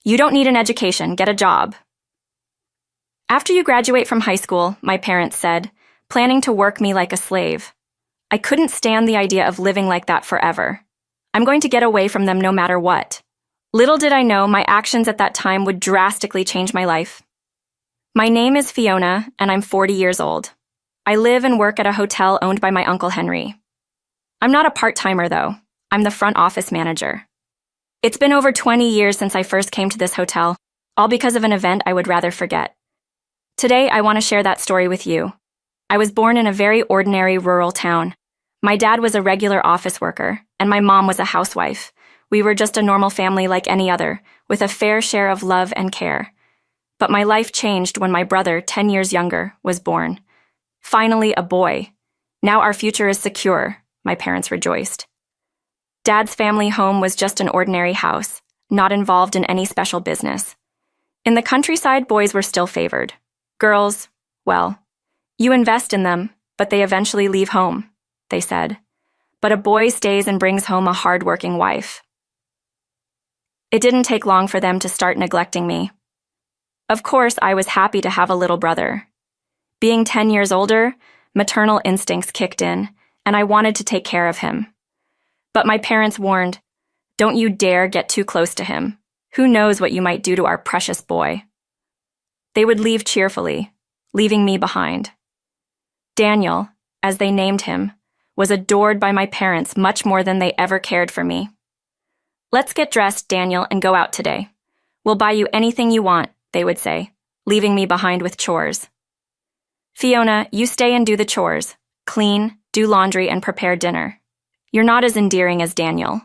You don't need an education, get a job. After you graduate from high school, my parents said, planning to work me like a slave. I couldn't stand the idea of living like that forever. I'm going to get away from them no matter what. Little did I know my actions at that time would drastically change my life. My name is Fiona, and I'm 40 years old. I live and work at a hotel owned by my Uncle Henry. I'm not a part-timer, though. I'm the front office manager. It's been over 20 years since I first came to this hotel, all because of an event I would rather forget. Today, I want to share that story with you. I was born in a very ordinary rural town. My dad was a regular office worker, and my mom was a housewife. We were just a normal family like any other, with a fair share of love and care. But my life changed when my brother, 10 years younger, was born. Finally, a boy. Now our future is secure, my parents rejoiced. Dad's family home was just an ordinary house, not involved in any special business. In the countryside, boys were still favored. Girls, well, you invest in them, but they eventually leave home, they said. But a boy stays and brings home a hard-working wife. It didn't take long for them to start neglecting me. Of course, I was happy to have a little brother. Being 10 years older, maternal instincts kicked in, and I wanted to take care of him. But my parents warned, don't you dare get too close to him. Who knows what you might do to our precious boy? They would leave cheerfully, leaving me behind. Daniel, as they named him, was adored by my parents much more than they ever cared for me. Let's get dressed, Daniel, and go out today. We'll buy you anything you want, they would say, leaving me behind with chores. Fiona, you stay and do the chores. Clean, do laundry, and prepare dinner. You're not as endearing as Daniel,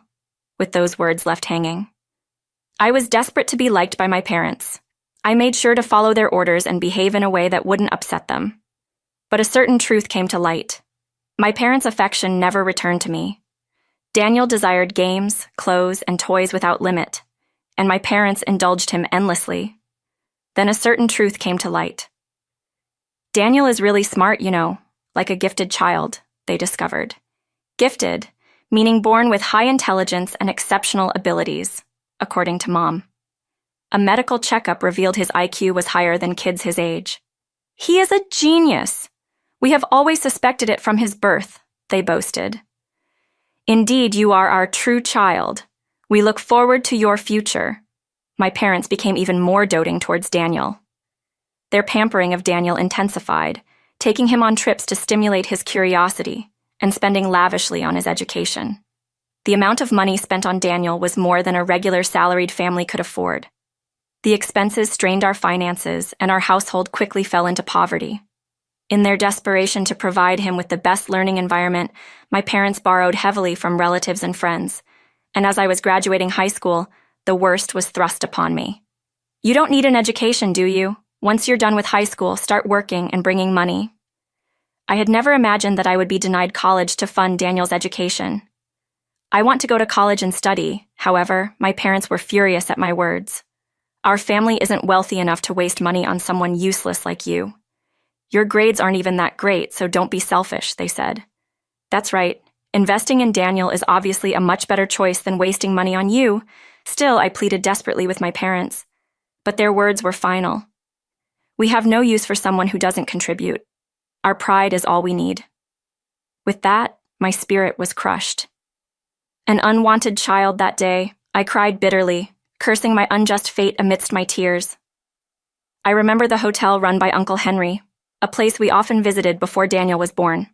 with those words left hanging. I was desperate to be liked by my parents. I made sure to follow their orders and behave in a way that wouldn't upset them. But a certain truth came to light. My parents' affection never returned to me. Daniel desired games, clothes, and toys without limit, and my parents indulged him endlessly. Then a certain truth came to light. Daniel is really smart, you know, like a gifted child, they discovered. Gifted, meaning born with high intelligence and exceptional abilities, according to Mom. A medical checkup revealed his IQ was higher than kids his age. He is a genius! We have always suspected it from his birth, they boasted. Indeed, you are our true child. We look forward to your future. My parents became even more doting towards Daniel. Their pampering of Daniel intensified, taking him on trips to stimulate his curiosity and spending lavishly on his education. The amount of money spent on Daniel was more than a regular salaried family could afford. The expenses strained our finances, and our household quickly fell into poverty. In their desperation to provide him with the best learning environment, my parents borrowed heavily from relatives and friends, and as I was graduating high school, the worst was thrust upon me. You don't need an education, do you? Once you're done with high school, start working and bringing money. I had never imagined that I would be denied college to fund Daniel's education. I want to go to college and study. However, my parents were furious at my words. Our family isn't wealthy enough to waste money on someone useless like you. Your grades aren't even that great, so don't be selfish, they said. That's right. Investing in Daniel is obviously a much better choice than wasting money on you. Still, I pleaded desperately with my parents. But their words were final. We have no use for someone who doesn't contribute. Our pride is all we need. With that, my spirit was crushed. An unwanted child that day, I cried bitterly, cursing my unjust fate amidst my tears. I remember the hotel run by Uncle Henry, a place we often visited before Daniel was born.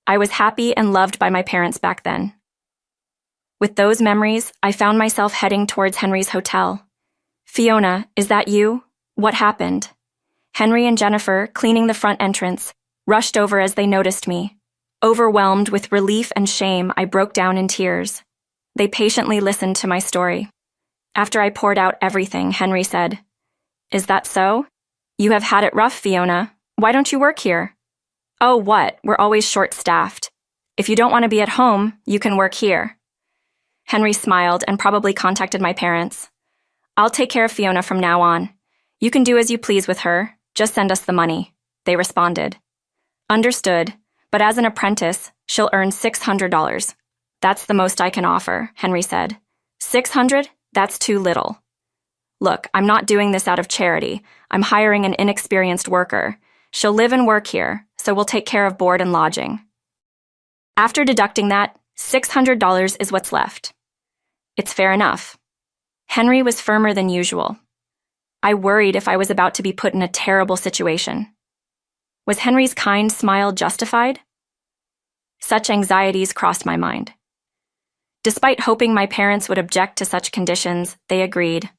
I was happy and loved by my parents back then. With those memories, I found myself heading towards Henry's hotel. Fiona, is that you? What happened? Henry and Jennifer, cleaning the front entrance, rushed over as they noticed me. Overwhelmed with relief and shame, I broke down in tears. They patiently listened to my story. After I poured out everything, Henry said, "Is that so? You have had it rough, Fiona. Why don't you work here?" "Oh, what? We're always short-staffed. If you don't want to be at home, you can work here." Henry smiled and probably contacted my parents. "I'll take care of Fiona from now on. You can do as you please with her. Just send us the money," they responded. "Understood, but as an apprentice, she'll earn $600. That's the most I can offer," Henry said. "600? That's too little." Look, I'm not doing this out of charity. I'm hiring an inexperienced worker. She'll live and work here, so we'll take care of board and lodging. After deducting that, $600 is what's left. It's fair enough. Henry was firmer than usual. I worried if I was about to be put in a terrible situation. Was Henry's kind smile justified? Such anxieties crossed my mind. Despite hoping my parents would object to such conditions, they agreed.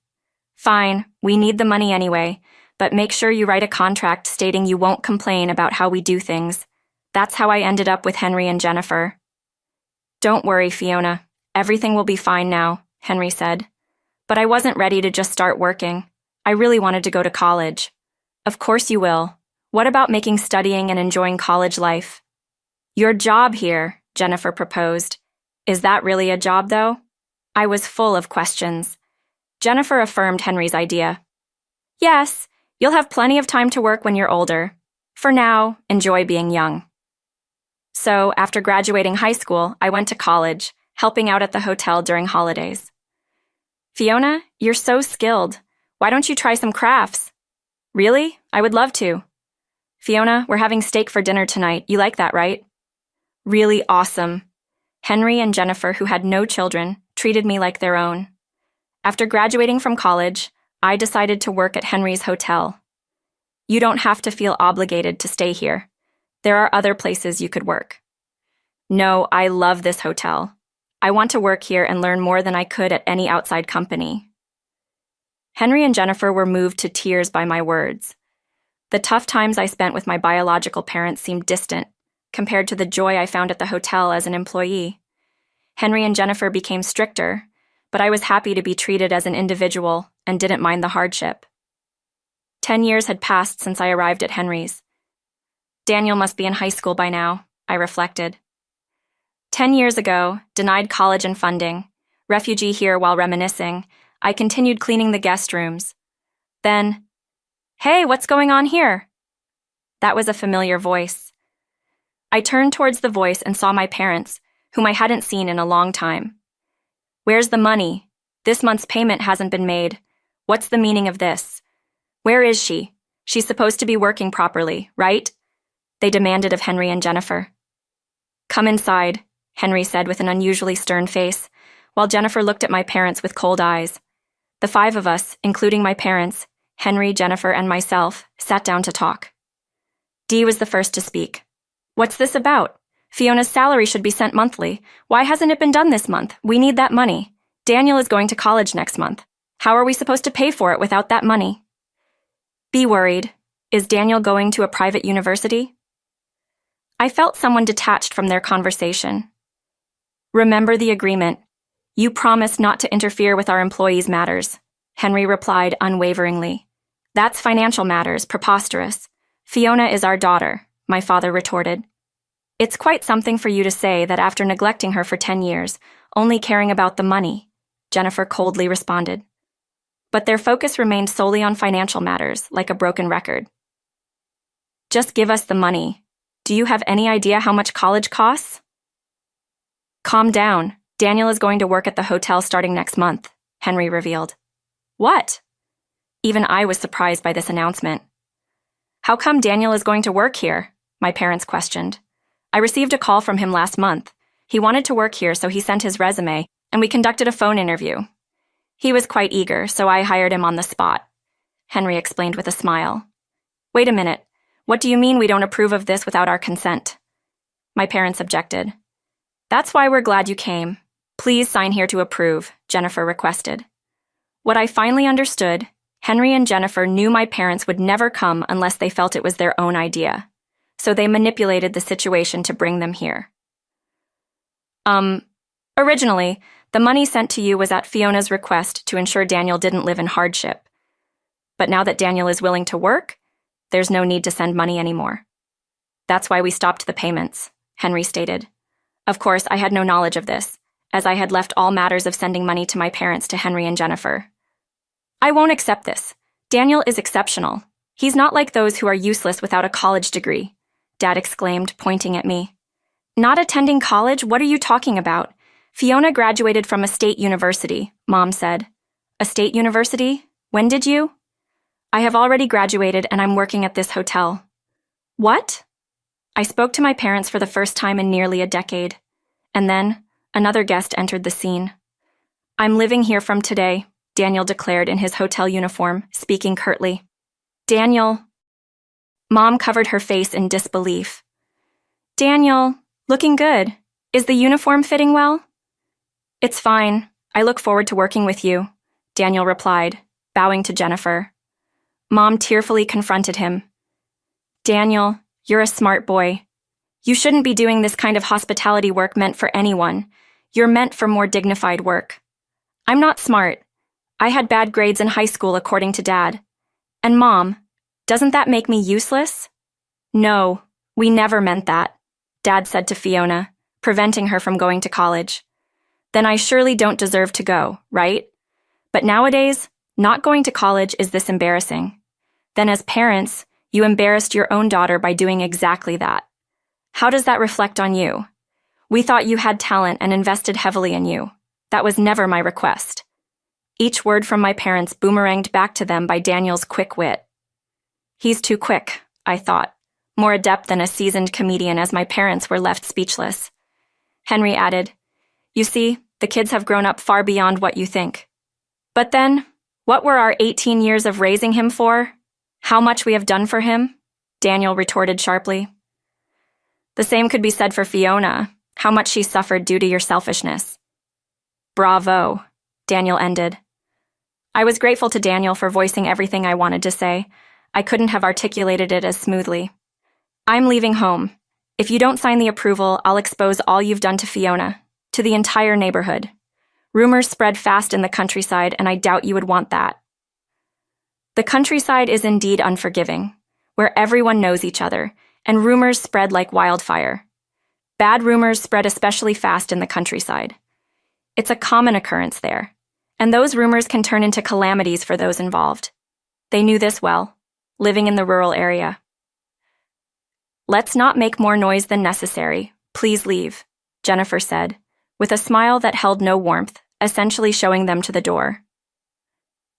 Fine, we need the money anyway, but make sure you write a contract stating you won't complain about how we do things. That's how I ended up with Henry and Jennifer. Don't worry, Fiona. Everything will be fine now, Henry said. But I wasn't ready to just start working. I really wanted to go to college. Of course you will. What about making studying and enjoying college life? Your job here, Jennifer proposed. Is that really a job, though? I was full of questions. Jennifer affirmed Henry's idea. Yes, you'll have plenty of time to work when you're older. For now, enjoy being young. So, after graduating high school, I went to college, helping out at the hotel during holidays. Fiona, you're so skilled. Why don't you try some crafts? Really? I would love to. Fiona, we're having steak for dinner tonight. You like that, right? Really awesome. Henry and Jennifer, who had no children, treated me like their own. After graduating from college, I decided to work at Henry's hotel. You don't have to feel obligated to stay here. There are other places you could work. No, I love this hotel. I want to work here and learn more than I could at any outside company. Henry and Jennifer were moved to tears by my words. The tough times I spent with my biological parents seemed distant compared to the joy I found at the hotel as an employee. Henry and Jennifer became stricter, but I was happy to be treated as an individual and didn't mind the hardship. 10 years had passed since I arrived at Henry's. Daniel must be in high school by now, I reflected. 10 years ago, denied college and funding, refugee here while reminiscing, I continued cleaning the guest rooms. Then, "Hey, what's going on here?" That was a familiar voice. I turned towards the voice and saw my parents, whom I hadn't seen in a long time. "Where's the money? This month's payment hasn't been made. What's the meaning of this? Where is she? She's supposed to be working properly, right?" They demanded of Henry and Jennifer. "Come inside," Henry said with an unusually stern face, while Jennifer looked at my parents with cold eyes. The 5 of us, including my parents, Henry, Jennifer, and myself, sat down to talk. Dee was the first to speak. "What's this about? Fiona's salary should be sent monthly. Why hasn't it been done this month? We need that money. Daniel is going to college next month. How are we supposed to pay for it without that money?" "Be worried. Is Daniel going to a private university?" I felt someone detached from their conversation. "Remember the agreement. You promised not to interfere with our employees' matters," Henry replied unwaveringly. "That's financial matters, preposterous. Fiona is our daughter," my father retorted. "It's quite something for you to say that after neglecting her for 10 years, only caring about the money," Jennifer coldly responded. But their focus remained solely on financial matters, like a broken record. "Just give us the money. Do you have any idea how much college costs?" "Calm down. Daniel is going to work at the hotel starting next month," Henry revealed. "What?" Even I was surprised by this announcement. "How come Daniel is going to work here?" my parents questioned. "I received a call from him last month. He wanted to work here, so he sent his resume, and we conducted a phone interview. He was quite eager, so I hired him on the spot," Henry explained with a smile. "Wait a minute. What do you mean we don't approve of this without our consent?" My parents objected. "That's why we're glad you came. Please sign here to approve," Jennifer requested. What I finally understood, Henry and Jennifer knew my parents would never come unless they felt it was their own idea, so they manipulated the situation to bring them here. Originally, the money sent to you was at Fiona's request to ensure Daniel didn't live in hardship. But now that Daniel is willing to work, there's no need to send money anymore. That's why we stopped the payments," Henry stated. Of course, I had no knowledge of this, as I had left all matters of sending money to my parents to Henry and Jennifer. "I won't accept this. Daniel is exceptional. He's not like those who are useless without a college degree," Dad exclaimed, pointing at me. "Not attending college? What are you talking about? Fiona graduated from a state university," Mom said. "A state university? When did you? I have already graduated and I'm working at this hotel. What? I spoke to my parents for the first time in nearly a decade. And then, another guest entered the scene. I'm living here from today, Daniel declared in his hotel uniform, speaking curtly. Daniel. Mom covered her face in disbelief. Daniel, looking good. Is the uniform fitting well? It's fine. I look forward to working with you, Daniel replied, bowing to Jennifer. Mom tearfully confronted him. Daniel, you're a smart boy. You shouldn't be doing this kind of hospitality work meant for anyone. You're meant for more dignified work. I'm not smart. I had bad grades in high school according to Dad. And Mom, doesn't that make me useless? No, we never meant that, Dad said to Fiona, preventing her from going to college. Then I surely don't deserve to go, right? But nowadays, not going to college is this embarrassing. Then as parents, you embarrassed your own daughter by doing exactly that. How does that reflect on you? We thought you had talent and invested heavily in you. That was never my request. Each word from my parents boomeranged back to them by Daniel's quick wit. He's too quick, I thought, more adept than a seasoned comedian as my parents were left speechless. Henry added, You see, the kids have grown up far beyond what you think. But then, what were our 18 years of raising him for? How much we have done for him? Daniel retorted sharply. The same could be said for Fiona, how much she suffered due to your selfishness. Bravo, Daniel ended. I was grateful to Daniel for voicing everything I wanted to say. I couldn't have articulated it as smoothly. I'm leaving home. If you don't sign the approval, I'll expose all you've done to Fiona, to the entire neighborhood. Rumors spread fast in the countryside, and I doubt you would want that. The countryside is indeed unforgiving, where everyone knows each other, and rumors spread like wildfire. Bad rumors spread especially fast in the countryside. It's a common occurrence there, and those rumors can turn into calamities for those involved. They knew this well, living in the rural area. Let's not make more noise than necessary. Please leave, Jennifer said, with a smile that held no warmth, essentially showing them to the door.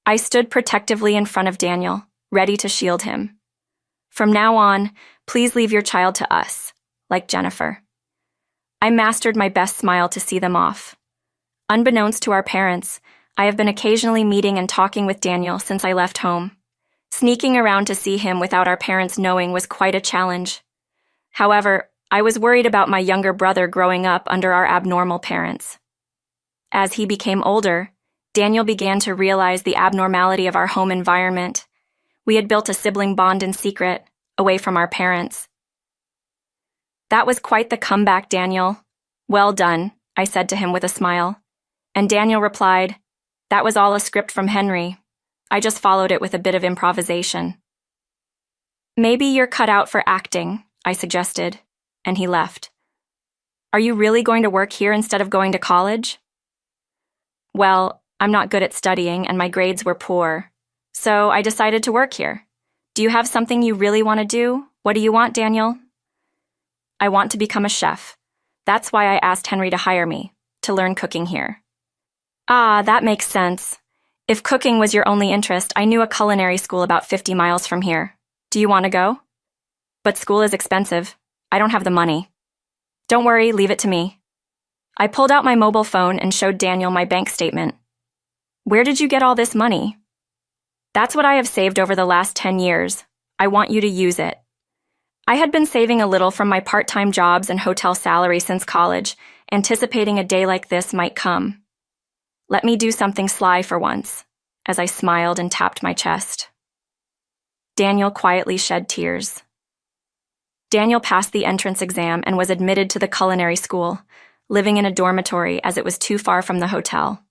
I stood protectively in front of Daniel, ready to shield him. From now on, please leave your child to us, like Jennifer. I mastered my best smile to see them off. Unbeknownst to our parents, I have been occasionally meeting and talking with Daniel since I left home. Sneaking around to see him without our parents knowing was quite a challenge. However, I was worried about my younger brother growing up under our abnormal parents. As he became older, Daniel began to realize the abnormality of our home environment. We had built a sibling bond in secret, away from our parents. That was quite the comeback, Daniel. Well done, I said to him with a smile. And Daniel replied, That was all a script from Henry. I just followed it with a bit of improvisation. Maybe you're cut out for acting, I suggested, and he left. Are you really going to work here instead of going to college? Well, I'm not good at studying and my grades were poor, so I decided to work here. Do you have something you really want to do? What do you want, Daniel? I want to become a chef. That's why I asked Henry to hire me, to learn cooking here. Ah, that makes sense. If cooking was your only interest, I knew a culinary school about 50 miles from here. Do you want to go? But school is expensive. I don't have the money. Don't worry, leave it to me. I pulled out my mobile phone and showed Daniel my bank statement. Where did you get all this money? That's what I have saved over the last 10 years. I want you to use it. I had been saving a little from my part-time jobs and hotel salary since college, anticipating a day like this might come. Let me do something sly for once, as I smiled and tapped my chest. Daniel quietly shed tears. Daniel passed the entrance exam and was admitted to the culinary school, living in a dormitory as it was too far from the hotel.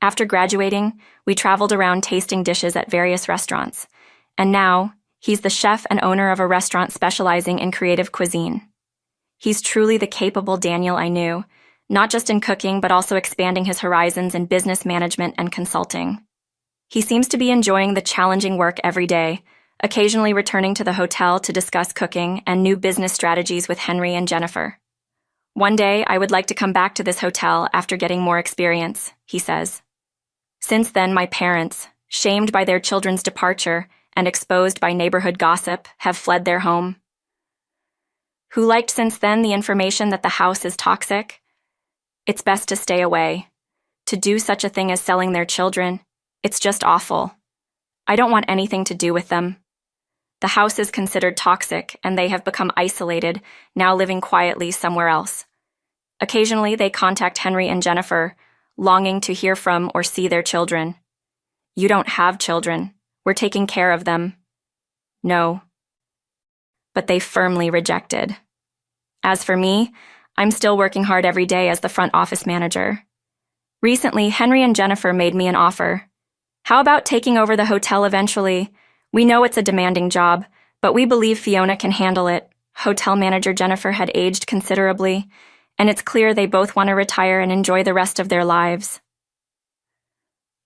After graduating, we traveled around tasting dishes at various restaurants, and now he's the chef and owner of a restaurant specializing in creative cuisine. He's truly the capable Daniel I knew, not just in cooking but also expanding his horizons in business management and consulting. He seems to be enjoying the challenging work every day, occasionally returning to the hotel to discuss cooking and new business strategies with Henry and Jennifer. One day, I would like to come back to this hotel after getting more experience, he says. Since then, my parents, shamed by their children's departure and exposed by neighborhood gossip, have fled their home. Who liked since then the information that the house is toxic? It's best to stay away. To do such a thing as selling their children, it's just awful. I don't want anything to do with them. The house is considered toxic, and they have become isolated, now living quietly somewhere else. Occasionally, they contact Henry and Jennifer, longing to hear from or see their children. You don't have children. We're taking care of them. No. But they firmly rejected. As for me, I'm still working hard every day as the front office manager. Recently, Henry and Jennifer made me an offer. How about taking over the hotel eventually? We know it's a demanding job, but we believe Fiona can handle it. Hotel manager Jennifer had aged considerably, and it's clear they both want to retire and enjoy the rest of their lives.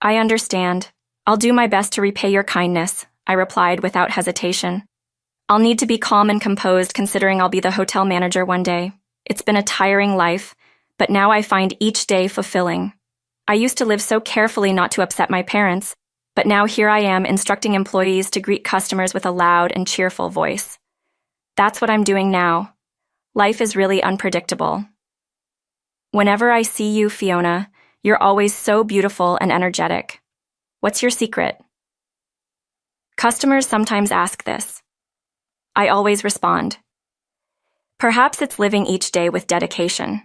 I understand. I'll do my best to repay your kindness, I replied without hesitation. I'll need to be calm and composed considering I'll be the hotel manager one day. It's been a tiring life, but now I find each day fulfilling. I used to live so carefully not to upset my parents, but now here I am instructing employees to greet customers with a loud and cheerful voice. That's what I'm doing now. Life is really unpredictable. Whenever I see you, Fiona, you're always so beautiful and energetic. What's your secret? Customers sometimes ask this. I always respond. Perhaps it's living each day with dedication.